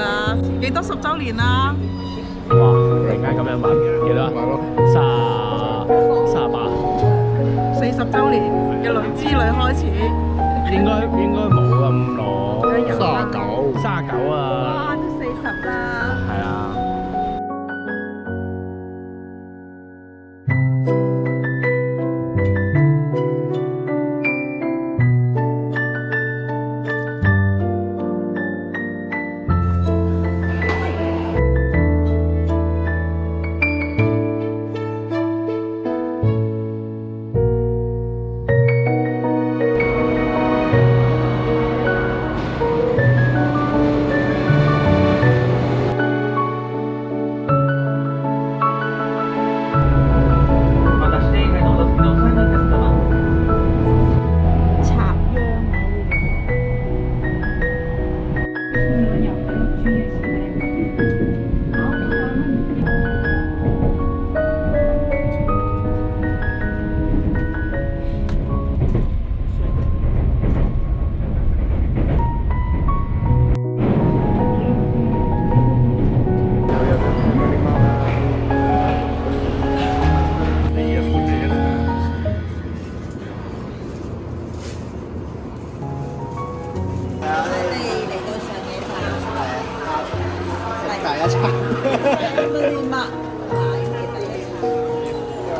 啊！幾多10週年啊？哇！突然間咁樣問，幾多啊？38 40週年嘅旅之旅開始，應該冇咁耐，39啊！哇，都40啦！係啊。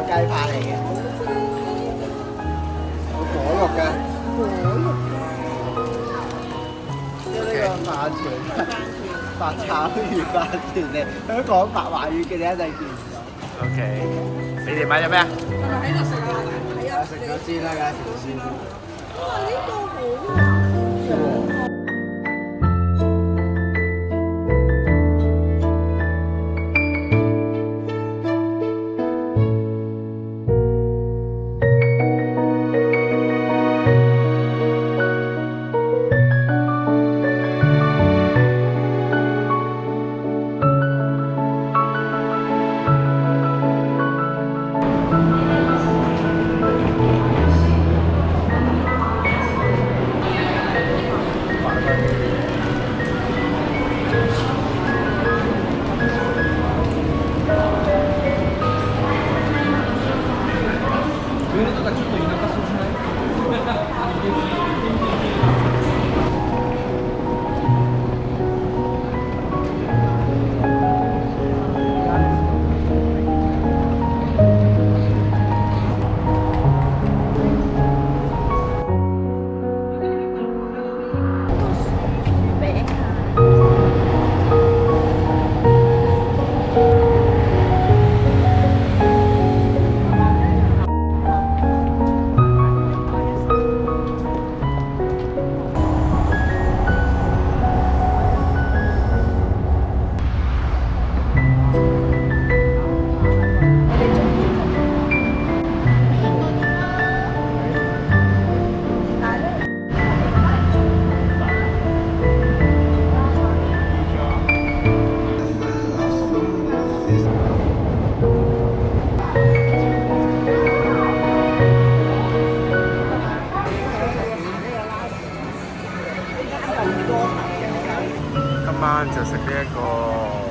雞扒嚟嘅，有果肉嘅，即係呢個飯團、白炒魚飯團嚟，香港白華語嘅你一定見唔到。OK， 你哋買咗咩啊？我哋喺度食啊！係啊，食咗先啦，梗係食咗先。哇！呢個好啊！今晚就食呢一個